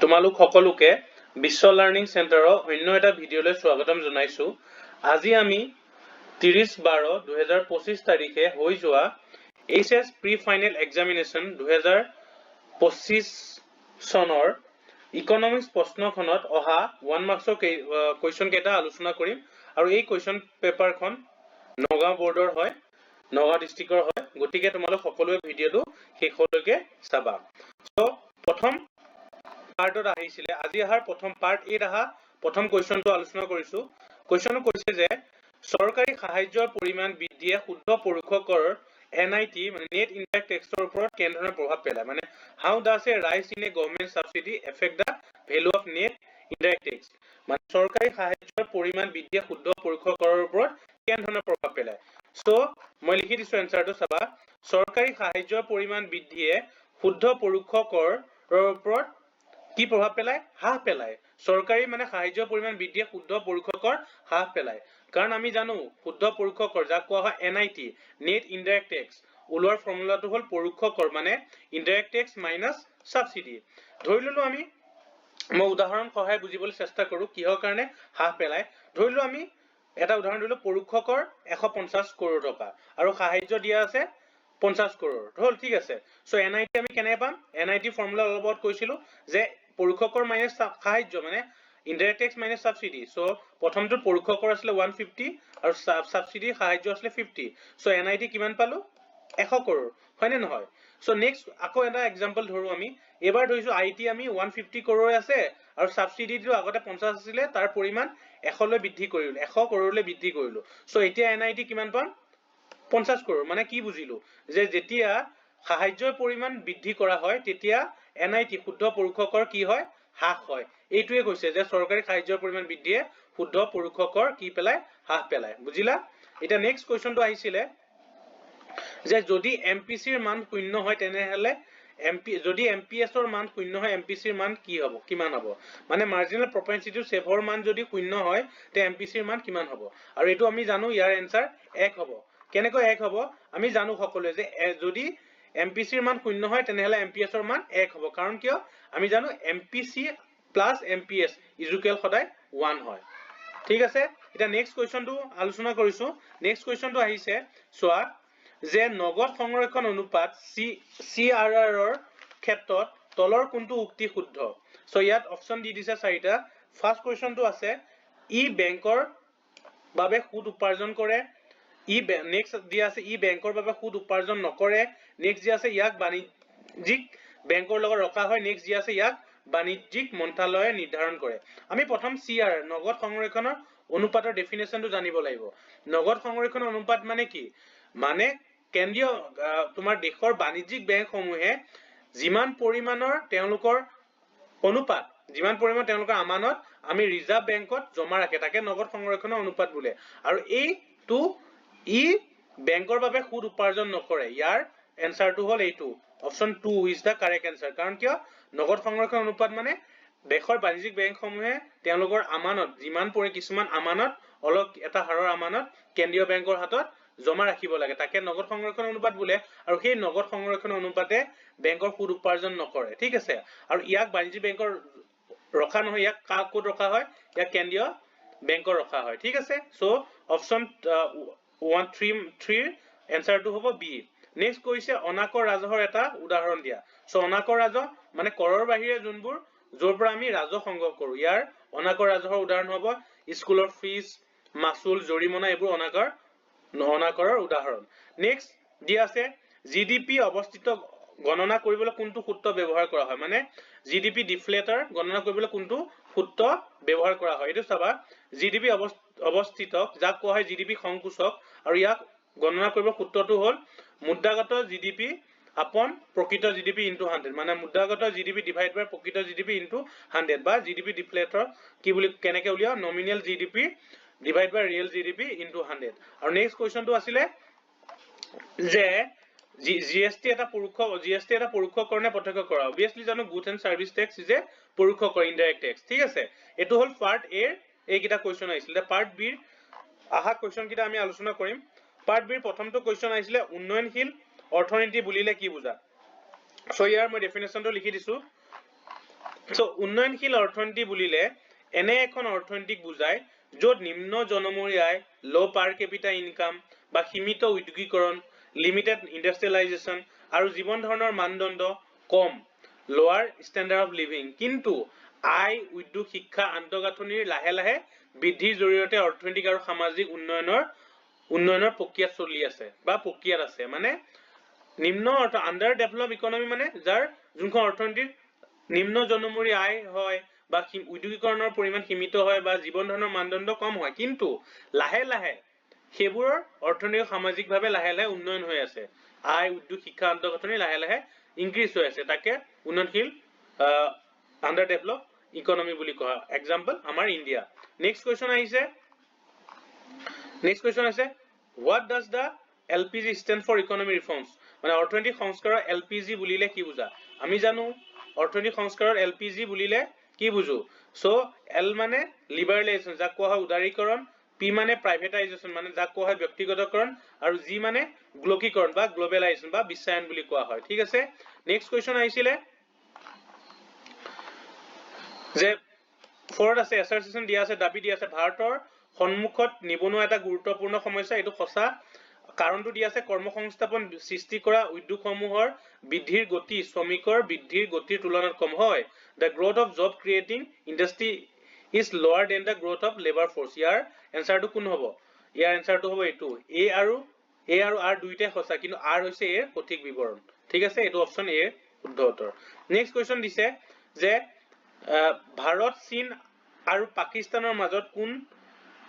তোমালোক সকলোকে বিশ্ব লাৰ্ণিং চেণ্টাৰৰ অন্য এটা ভিডিঅ'লৈ স্বাগতম জনাইছো। আজি আমি 30/12/2025 তাৰিখে হৈ যোৱা HS প্ৰি ফাইনেল এক্সামিনেশ্যন 2025 চনৰ ইকনমিক্স প্ৰশ্নখনত অহা 1 মাৰ্কছৰ কুৱেশ্যন কেইটা আলোচনা কৰিম আৰু এই কুৱেশ্যন পেপাৰখন নগাঁও বৰ্ডৰ হয়, নগাঁও ডিষ্ট্ৰিক্টৰ হয়। গতিকে তোমালোক সকলোৱে ভিডিঅ'টো শেষলৈকে চাবা। সো প্ৰথম পাৰ্টত আহিছিলে, আজি আহাৰ প্ৰথম পাৰ্ট 8 আহা প্ৰথম কুৱেশ্যনটো আলোচনা কৰিছো। কুৱেশ্যনটো কৈছে যে চৰকাৰী সাহায্যৰ পৰিমাণ বৃদ্ধিয়ে শুদ্ধ পৰোক্ষ কৰ NIT মানে নেট ইনডাইৰেক্ট টেক্সৰ ওপৰত কেনেধৰণৰ প্ৰভাৱ পেলায়, মানে হাউ does a rise in a government subsidy effect the value of net indirect tax, মানে চৰকাৰী সাহায্যৰ পৰিমাণ বৃদ্ধিয়ে শুদ্ধ পৰোক্ষ কৰৰ ওপৰত কেনেধৰণৰ প্ৰভাৱ পেলায়। সো মই লিখি দিছো এনসাৰটো চাবা। চৰকাৰী সাহায্যৰ পৰিমাণ বৃদ্ধিয়ে শুদ্ধ পৰোক্ষ কৰৰ ওপৰত কি প্ৰভাৱ পেলায়? হ্ৰাস পেলায়। চৰকাৰী মানে সাহায্যৰ পৰিমাণ বৃদ্ধিয়ে শুদ্ধ পৰোক্ষ কৰ হ্ৰাস পেলায়। কাৰণ আমি জানো শুদ্ধ পৰোক্ষ কৰ যাক কোৱা হয় NIT নেট ইনডাইৰেক্ট টেক্স, ওলোৱাৰ ফৰ্মুলাটো হ'ল পৰোক্ষ কৰ মানে ইনডাইৰেক্ট টেক্স মাইনাছ সাবসিডি। ধৰি ললো আমি, মই উদাহৰণ সহায় বুজিবলৈ চেষ্টা কৰো কিহৰ কাৰণে হ্ৰাস পেলায়। ধৰি ললো আমি এটা উদাহৰণ দিলো, পৰোক্ষ কৰ 150 কৰোৰ টকা আৰু সাহায্য দিয়া আছে 50 কৰোৰ হ'ল, ঠিক আছে। সো NIT আমি কেনে পাম? NIT ফৰ্মুলা অলপত কৈছিলো যে পৰোক্ষ কৰ মাইনাছ সাহায্য মানে indirect tax minus subsidy. So প্ৰথমটো পৰোক্ষ কৰ আছিলে 150 আৰু সাবসিডি সাহায্য আছিলে 50। সো NIT কিমান পালো? 100 কৰোৰ, হয় নে নহয়? সো নেক্সট আকৌ এটা এক্সাম্পল ধৰো আমি। এবাৰ ধৰিছো IT আমি 150 কৰোৰ আছে আৰু সাবসিডিটো আগতে 50 আছিলে, তাৰ পৰিমাণ 100 লৈ বৃদ্ধি কৰিলো, 100 কৰোৰলৈ বৃদ্ধি কৰিলো। সো এতিয়া NIT কিমান পাম? 50 কৰোৰ। মানে কি বুজিলো যে যেতিয়া সাহায্যৰ পৰিমাণ বৃদ্ধি কৰা হয় তেতিয়া NIT শুদ্ধ পৰোক্ষ কৰ কি হয়? হ্ৰাস হয়। এইটোৱে কৈছে যে চৰকাৰী সাহায্যৰ পৰিমাণ বৃদ্ধিয়ে শুদ্ধ পৰোক্ষ কৰ কি পেলায়? হ্ৰাস পেলায়। বুজিলা? এতিয়া নেক্সট কুৱেশ্যনটো আহিছিলে যে যদি MPCৰ মান 0 হয় তেনেহলে যদি MPSৰ মান 0 হয় MPCৰ মান কি হ'ব? কিমান হ'ব? মানে মাৰ্জিনাল প্ৰপেনচিটি সেভৰ মান যদি 0 হয় তে MPCৰ মান কিমান হ'ব? আৰু এইটো আমি জানো ইয়াৰ এনসাৰ 1 হ'ব। কেনেকৈ 1 হ'ব? আমি জানো সকলোৱে যে যদি MPCৰ মান 0 হয় তেনেহলে MPSৰ মান 1 হ'ব। কাৰণ কিয়? আমি জানো MPC প্লাস MPS ইজুকেল সদায় 1 হয়। ঠিক আছে। এতিয়া নেক্সট কুৱেশ্যনটো আলোচনা কৰিছো। নেক্সট কুৱেশ্যনটো আহিছে চোৱা যে নগদ সংৰক্ষণ অনুপাত CRRৰ ক্ষেত্ৰত তলৰ কোনটো উক্তি শুদ্ধ? সো ইয়াত অপচন দি দিছে 4টা। ফাৰ্স্ট কুৱেশ্যনটো আছে ই বেংকৰ বাবে সুদ উপাৰ্জন কৰে, নেক্সট দিয়া আছে ই বেংকৰ বাবে সুদ উপাৰ্জন নকৰে, নেক্সট দিয়া আছে ইয়াক বাণিজ্যিক বেংকৰ লগত ৰখা হয়, নেক্সট দিয়া আছে ইয়াক বাণিজ্যিক মন্ত্ৰালয়ে নিৰ্ধাৰণ কৰে। আমি প্ৰথম CR নগদ সংৰক্ষণৰ অনুপাতৰ ডেফিনেশ্যনটো জানিব লাগিব। নগদ সংৰক্ষণৰ অনুপাত মানে কি? মানে কেন্দ্ৰীয় তোমাৰ দেশৰ বাণিজ্যিক বেংকসমূহে যিমান পৰিমাণৰ তেওঁলোকৰ অনুপাত, যিমান পৰিমাণ তেওঁলোকৰ আমানত আমি ৰিজাৰ্ভ বেংকত জমা ৰাখে তাকে নগদ সংৰক্ষণৰ অনুপাত বোলে। আৰু এইটো ই বেংকৰ বাবে সুদ উপাৰ্জন নকৰে। ইয়াৰ এনসাৰটো হ'ল এইটো option 2 is the correct answer. কাৰণ কিয়? নগদ সংৰক্ষণ অনুপাত মানে দেশৰ বাণিজ্যিক বেংকসমূহে তেওঁলোকৰ আমানত যিমান কিছুমান আমানত অলপ এটা হাৰৰ আমানত কেন্দ্ৰীয় বেংকৰ হাতত জমা ৰাখিব লাগে তাকে নগদ সংৰক্ষণ অনুপাত বোলে। আৰু সেই নগদ সংৰক্ষণ অনুপাতে বেংকৰ সুদ উপাৰ্জন নকৰে। ঠিক আছে। আৰু ইয়াক বাণিজ্যিক বেংকৰ ৰখা নহয়, ইয়াক ক'ত ৰখা হয়? ইয়াক কেন্দ্ৰীয় বেংকৰ ৰখা হয়। ঠিক আছে। সো অপচন 1-3 এনসাৰটো হ'ব বি। নেক্সট কৈছে অনাকৰ ৰাজহৰ এটা উদাহৰণ দিয়া। সো অনাকৰ ৰাজহ মানে কৰৰ বাহিৰে যোনবোৰ যৰ পৰা আমি ৰাজহ সংগ্ৰহ কৰো, ইয়াৰ অনাকৰ ৰাজহৰ উদাহৰণ হ'ব স্কুলৰ ফিজ, মাচুল, জৰিমনা, এইবোৰ অনাকৰৰ উদাহৰণ। নেক্সট দিয়া আছে GDP অৱস্থিত গণনা কৰিবলৈ কোনটো সূত্ৰ ব্যৱহাৰ কৰা হয়? মানে GDP ডিফ্লেটৰ গণনা কৰিবলৈ কোনটো সূত্ৰ ব্যৱহাৰ কৰা হয়? এইটো চাবা GDP অৱস্থিত যাক কোৱা হয় GDP সংকোচক, আৰু ইয়াক গণনা কৰিব সূত্ৰটো হ'ল মুদ্ৰাগত GDP আপন প্ৰকৃত GDP ইনটু 100, মানে মুদ্ৰাগত GDP ডিভাইড বাই প্ৰকৃত GDP ইনটু 100 বা GDP ডিফ্লেটৰ কি বুলি কেনেকে উলিয়াও? নমিনেল GDP ডিভাইড বাই ৰিয়েল GDP ইনটু 100। আৰু নেক্সট কুৱেশ্যনটো আছিলে যে GST এটা পৰোক্ষ কৰ নে প্ৰত্যক্ষ কৰ? অবভিয়াছলি জানো goods and service tax is a পৰোক্ষ কৰ, ইনডাইৰেক্ট টেক্স। ঠিক আছে। এইটো হ'ল পাৰ্ট এ এইকেইটা কুৱেশ্যন আহিছিলে। পাৰ্ট বিৰ আহা কুৱেশ্যন কেইটা আমি আলোচনা কৰিম। পাৰ্ট বিৰ প্ৰথমটো কুৱেশ্যন আহিছিলে উন্নয়নশীল অৰ্থনীতি বুলিলে কি বুজা? সো ইয়াৰ মই ডেফিনেশ্যনটো লিখি দিছো। সো উন্নয়নশীল অৰ্থনীতি বুলিলে এনে এখন অৰ্থনীতিক বুজায় য'ত নিম্ন জনমূৰি আয়, লো পাৰ কেপিটা ইনকাম বা সীমিত উদ্যোগীকৰণ, লিমিটেড ইণ্ডাষ্ট্ৰিয়েলাইজেশ্যন আৰু জীৱন ধাৰণৰ মানদণ্ড কম, লোৱাৰ ষ্টেণ্ডাৰ্ড অফ লিভিং, কিন্তু আয়, উদ্যোগ, শিক্ষা, আন্তঃগাঁথনিৰ লাহে লাহে বৃদ্ধিৰ জৰিয়তে অৰ্থনৈতিক আৰু সামাজিক উন্নয়নৰ প্ৰক্ৰিয়া চলি আছে বা প্ৰক্ৰিয়াত আছে। মানে নিম্ন আণ্ডাৰ ডেভেলপ ইকনমি মানে যাৰ যোনখন অৰ্থনীতিৰ নিম্ন জনমূৰি আয় হয় বা উদ্যোগীকৰণৰ পৰিমাণ সীমিত হয় বা জীৱন ধাৰণৰ মানদণ্ড কম হয়, কিন্তু লাহে লাহে সেইবোৰৰ অৰ্থনৈতিক সামাজিকভাৱে লাহে লাহে উন্নয়ন হৈ আছে। আয়, উদ্যোগ, শিক্ষা, আন্তঃগাঁথনি লাহে লাহে ইনক্ৰিজ হৈ আছে, তাকে উন্নয়নশীল আণ্ডাৰ ডেভেলপ ইকনমি বুলি কোৱা হয়। এক্সাম্পল আমাৰ ইণ্ডিয়া। নেক্সট কুৱেশ্যন আহিছে, what does the LPG stand for economic reforms? মানে অৰ্থনৈতিক সংস্কাৰৰ LPG বুলিলে কি বুজা? আমি জানো অৰ্থনৈতিক সংস্কাৰৰ LPG বুলিলে কি বুজো? সো L মানে লিবাৰেলাইজেশ্যন, যাক কোৱা হয় উদাৰীকৰণ, P মানে প্ৰাইভেটাইজেশ্যন, মানে যাক কোৱা হয় ব্যক্তিগতকৰণ, আৰু G মানে গ্লোকীকৰণ বা গ্লোবেলাইজেশ্যন বা বিশ্বায়ন বুলি কোৱা হয়। ঠিক আছে, নেক্সট কুৱেশ্যন আহিছিলে যে ফৰত আছে এছাৰচেশ্যন দিয়া আছে, দাবী দিয়া আছে ভাৰতৰ সন্মুখত নিবনুৱা এটা গুৰুত্বপূৰ্ণ সমস্যা, এইটো সঁচা। কাৰণটো দিয়া আছে কৰ্মসংস্থাপন সৃষ্টি কৰা উদ্যোগসমূহৰ বৃদ্ধিৰ গতি শ্ৰমিকৰ বৃদ্ধিৰ গতিৰ তুলনাত কম হয়। The growth of job creating industry is lower than the growth of labour force. ইয়াৰ এনচাৰটো কোন হ'ব? ইয়াৰ এনচাৰটো হ'ব এইটো, এ আৰু আৰ দুইটাই সঁচা, কিন্তু আৰ হৈছে এৰ সঠিক বিৱৰণ। ঠিক আছে, এইটো অপশ্যন এ শুদ্ধ উত্তৰ। নেক্সট কুৱেশ্যন দিছে যে ভাৰত, চীন আৰু পাকিস্তানৰ মাজত কোন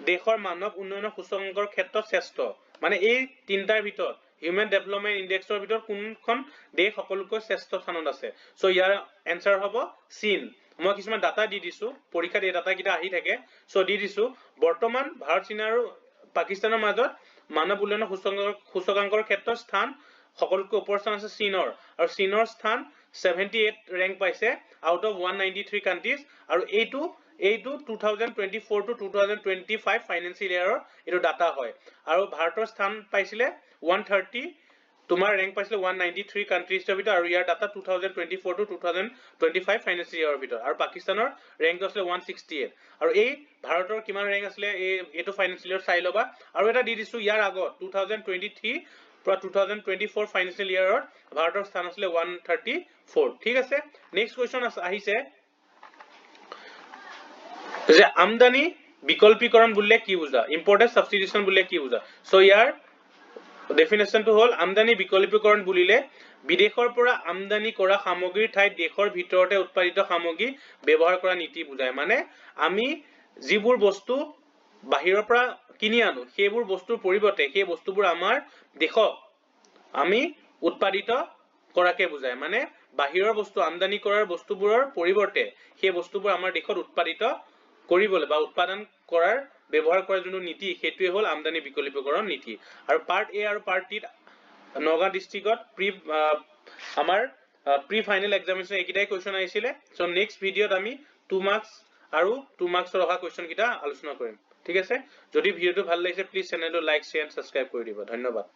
দেশৰ মানৱ উন্নয়নৰ সূচকাংকৰ ক্ষেত্ৰত শ্ৰেষ্ঠ? মানে এই তিনিটাৰ ভিতৰত হিউমেন ডেভেলপমেণ্ট ইণ্ডেক্সৰ ভিতৰত কোনখন দেশ সকলোতকৈ শ্ৰেষ্ঠ স্থানত আছে? সো ইয়াৰ এনচাৰ হ'ব চীন। মই কিছুমান ডাটা দি দিছো, পৰীক্ষাত এই ডাটাকেইটা আহি থাকে, সো দি দিছো। বৰ্তমান ভাৰত, চীন আৰু পাকিস্তানৰ মাজত মানৱ উন্নয়নৰ সূচকাংকৰ ক্ষেত্ৰত স্থান সকলোতকৈ ওপৰৰ স্থান আছে চীনৰ, আৰু চীনৰ স্থান 78 ৰেংক পাইছে আউট অফ 193 কাণ্ট্ৰিজ, আৰু এইটো 2024 to 2025 ফাইনেন্সিয়েল ইয়াৰৰ এইটো ডাটা হয়। আৰু ভাৰতৰ স্থান পাইছিলে 130, তোমাৰ ৰেংক পাইছিলে 193 কাণ্ট্ৰিজৰ ভিতৰত, আৰু ইয়াৰ ডাটা 2024 to 2025 ফাইনেন্সিয়েল ইয়াৰৰ ভিতৰত। আৰু পাকিস্তানৰ ৰেংকটো আছিলে 168। আৰু এই ভাৰতৰ কিমান ৰেংক আছিলে এইটো ফাইনেন্সিয়েল ইয়াৰ চাই ল'বা। আৰু এটা দি দিছো ইয়াৰ আগত 2023 পৰা 2024 ফাইনেন্সিয়েল ইয়াৰত ভাৰতৰ স্থান আছিলে 134। ঠিক আছে, নেক্সট কুৱেশ্যন আহিছে যে আমদানি বিকল্পীকৰণ বুলিলে কি বুজা? ইম্পৰ্টেড সাবস্টিটিউশন বুলিলে কি বুজা? সো ইয়াৰ ডেফিনেশনটো হ'ল আমদানি বিকল্পীকৰণ বুলিলে বিদেশৰ পৰা আমদানি কৰা সামগ্ৰীৰ ঠাইত দেশৰ ভিতৰতে উৎপাদিত সামগ্ৰী ব্যৱহাৰ কৰা নীতি বুজায়। মানে আমি যিবোৰ বস্তু বাহিৰৰ পৰা কিনি আনো সেইবোৰ বস্তুৰ পৰিৱৰ্তে সেই বস্তুবোৰ আমাৰ দেশত আমি উৎপাদিত কৰাকে বুজায়। মানে বাহিৰৰ বস্তু আমদানি কৰাৰ বস্তুবোৰৰ পৰিৱৰ্তে সেই বস্তুবোৰ আমাৰ দেশত উৎপাদিত কৰিবলৈ বা উৎপাদন কৰাৰ ব্যৱহাৰ কৰাৰ যোনটো নীতি সেইটোৱে হ'ল আমদানি বিকল্পীকৰণ নীতি। আৰু পাৰ্ট এ আৰু পাৰ্ট টিত নগাঁও ডিষ্ট্ৰিক্টত আমাৰ প্ৰি ফাইনেল এক্সামিনেশ্যন এইকেইটাই কুৱেশ্যন আহিছিলে। সো নেক্সট ভিডিঅ'ত আমি 2 মাৰ্কছ আৰু 2 মাৰ্কছৰ অহা কুৱেশ্যন কেইটা আলোচনা কৰিম। ঠিক আছে, যদি ভিডিঅ'টো ভাল লাগিছে প্লিজ চেনেলটো লাইক, শ্বেয়াৰ, ছাবস্ক্ৰাইব কৰি দিব। ধন্যবাদ।